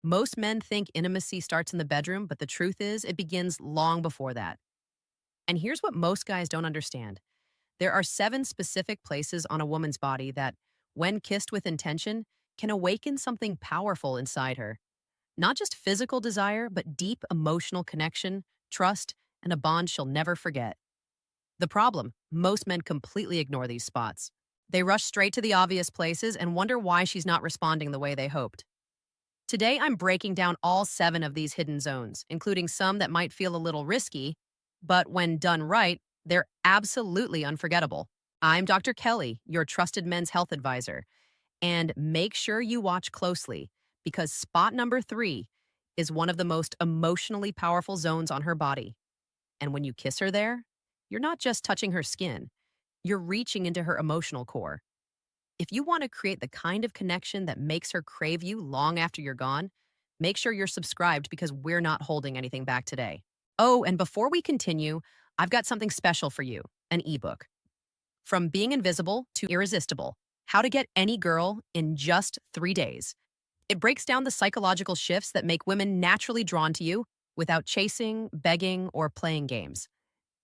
Most men think intimacy starts in the bedroom, but the truth is, it begins long before that. And here's what most guys don't understand: there are 7 specific places on a woman's body that, when kissed with intention, can awaken something powerful inside her. Not just physical desire, but deep emotional connection, trust, and a bond she'll never forget. The problem: most men completely ignore these spots. They rush straight to the obvious places and wonder why she's not responding the way they hoped. Today, I'm breaking down all 7 of these hidden zones, including some that might feel a little risky, but when done right, they're absolutely unforgettable. I'm Dr. Kelly, your trusted men's health advisor, and make sure you watch closely because spot number 3 is one of the most emotionally powerful zones on her body. And when you kiss her there, you're not just touching her skin, you're reaching into her emotional core. If you want to create the kind of connection that makes her crave you long after you're gone, make sure you're subscribed because we're not holding anything back today. Oh, and before we continue, I've got something special for you: an ebook. From Being Invisible to Irresistible: How to Get Any Girl in Just 3 Days. It breaks down the psychological shifts that make women naturally drawn to you without chasing, begging, or playing games.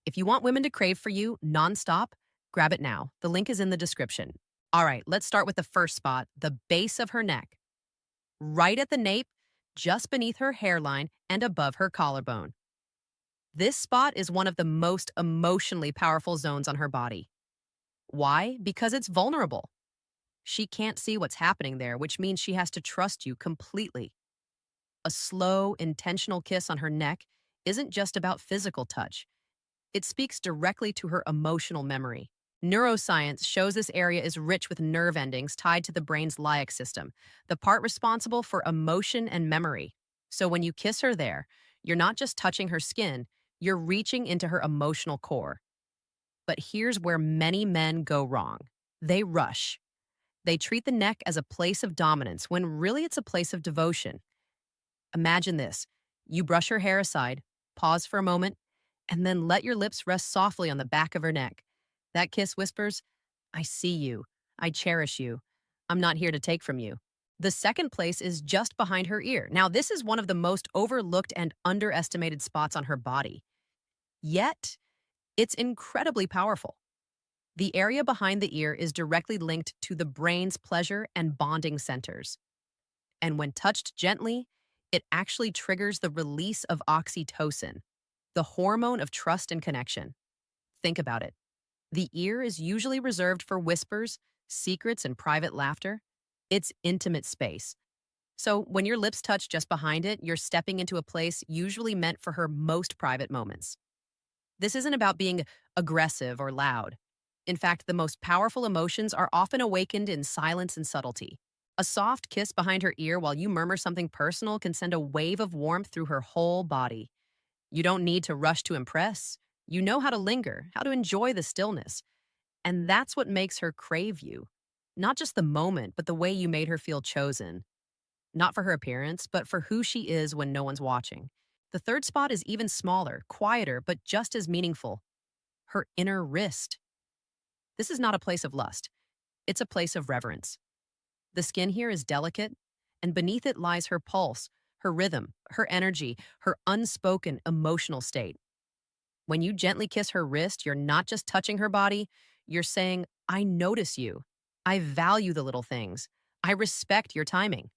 If you want women to crave for you nonstop, grab it now. The link is in the description. All right, let's start with the first spot: the base of her neck, right at the nape, just beneath her hairline and above her collarbone. This spot is one of the most emotionally powerful zones on her body. Why? Because it's vulnerable. She can't see what's happening there, which means she has to trust you completely. A slow, intentional kiss on her neck isn't just about physical touch. It speaks directly to her emotional memory. Neuroscience shows this area is rich with nerve endings tied to the brain's limbic system, the part responsible for emotion and memory. So when you kiss her there, you're not just touching her skin, you're reaching into her emotional core. But here's where many men go wrong: they rush. They treat the neck as a place of dominance when really it's a place of devotion. Imagine this: you brush her hair aside, pause for a moment, and then let your lips rest softly on the back of her neck. That kiss whispers, "I see you. I cherish you. I'm not here to take from you." The second place is just behind her ear. Now, this is one of the most overlooked and underestimated spots on her body. Yet, it's incredibly powerful. The area behind the ear is directly linked to the brain's pleasure and bonding centers. And when touched gently, it actually triggers the release of oxytocin, the hormone of trust and connection. Think about it. The ear is usually reserved for whispers, secrets, and private laughter. It's intimate space. So when your lips touch just behind it, you're stepping into a place usually meant for her most private moments. This isn't about being aggressive or loud. In fact, the most powerful emotions are often awakened in silence and subtlety. A soft kiss behind her ear while you murmur something personal can send a wave of warmth through her whole body. You don't need to rush to impress. You know how to linger, how to enjoy the stillness. And that's what makes her crave you. Not just the moment, but the way you made her feel chosen. Not for her appearance, but for who she is when no one's watching. The third spot is even smaller, quieter, but just as meaningful: her inner wrist. This is not a place of lust. It's a place of reverence. The skin here is delicate, and beneath it lies her pulse, her rhythm, her energy, her unspoken emotional state. When you gently kiss her wrist, you're not just touching her body, you're saying, "I notice you. I value the little things. I respect your timing."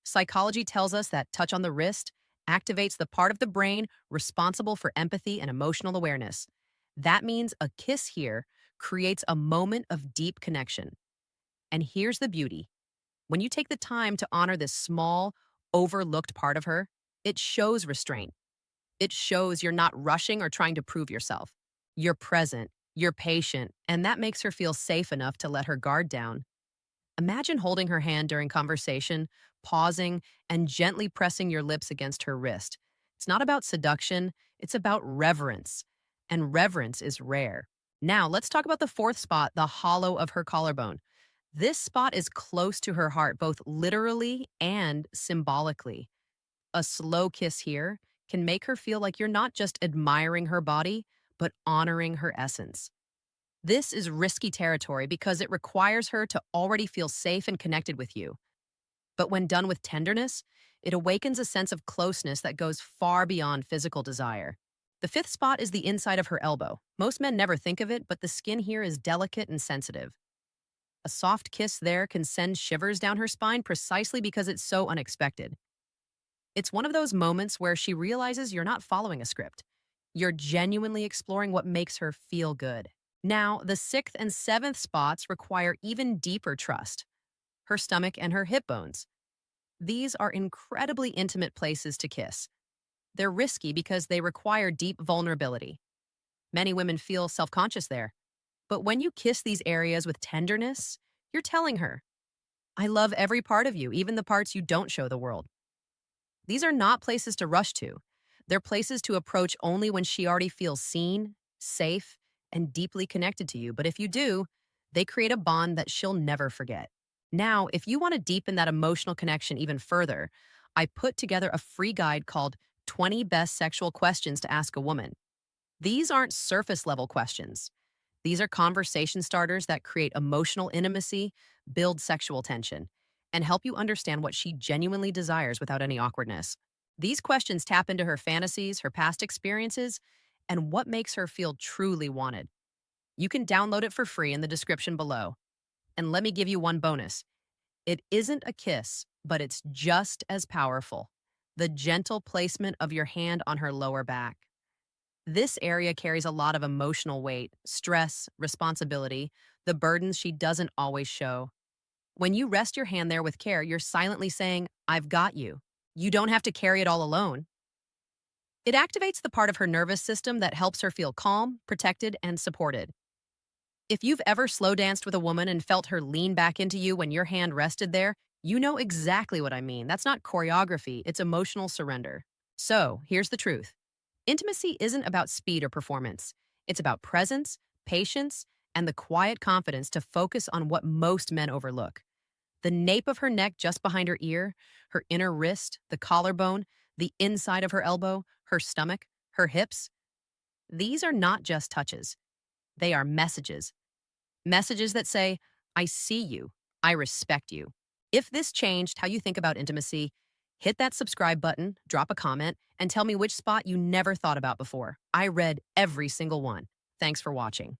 Psychology tells us that touch on the wrist activates the part of the brain responsible for empathy and emotional awareness. That means a kiss here creates a moment of deep connection. And here's the beauty: when you take the time to honor this small, overlooked part of her, it shows restraint. It shows you're not rushing or trying to prove yourself. You're present, you're patient, and that makes her feel safe enough to let her guard down. Imagine holding her hand during conversation, pausing, and gently pressing your lips against her wrist. It's not about seduction, it's about reverence. And reverence is rare. Now, let's talk about the fourth spot: the hollow of her collarbone. This spot is close to her heart, both literally and symbolically. A slow kiss here can make her feel like you're not just admiring her body, but honoring her essence. This is risky territory because it requires her to already feel safe and connected with you. But when done with tenderness, it awakens a sense of closeness that goes far beyond physical desire. The fifth spot is the inside of her elbow. Most men never think of it, but the skin here is delicate and sensitive. A soft kiss there can send shivers down her spine precisely because it's so unexpected. It's one of those moments where she realizes you're not following a script. You're genuinely exploring what makes her feel good. Now, the sixth and seventh spots require even deeper trust: her stomach and her hip bones. These are incredibly intimate places to kiss. They're risky because they require deep vulnerability. Many women feel self conscious there. But when you kiss these areas with tenderness, you're telling her, I love every part of you, even the parts you don't show the world. These are not places to rush to. They're places to approach only when she already feels seen, safe, and deeply connected to you. But if you do, they create a bond that she'll never forget. Now, if you want to deepen that emotional connection even further, I put together a free guide called 20 Best Sexual Questions to Ask a Woman. These aren't surface level questions. These are conversation starters that create emotional intimacy, build sexual tension, and help you understand what she genuinely desires without any awkwardness. These questions tap into her fantasies, her past experiences, and what makes her feel truly wanted. You can download it for free in the description below. And let me give you one bonus. It isn't a kiss, but it's just as powerful: the gentle placement of your hand on her lower back. This area carries a lot of emotional weight, stress, responsibility, the burdens she doesn't always show. When you rest your hand there with care, you're silently saying, I've got you. You don't have to carry it all alone. It activates the part of her nervous system that helps her feel calm, protected, and supported. If you've ever slow danced with a woman and felt her lean back into you when your hand rested there, you know exactly what I mean. That's not choreography, it's emotional surrender. So, here's the truth: intimacy isn't about speed or performance. It's about presence, patience, and the quiet confidence to focus on what most men overlook: the nape of her neck just behind her ear, her inner wrist, the collarbone, the inside of her elbow, her stomach, her hips. These are not just touches. They are messages. Messages that say, I see you, I respect you. If this changed how you think about intimacy, hit that subscribe button, drop a comment, and tell me which spot you never thought about before. I read every single one. Thanks for watching.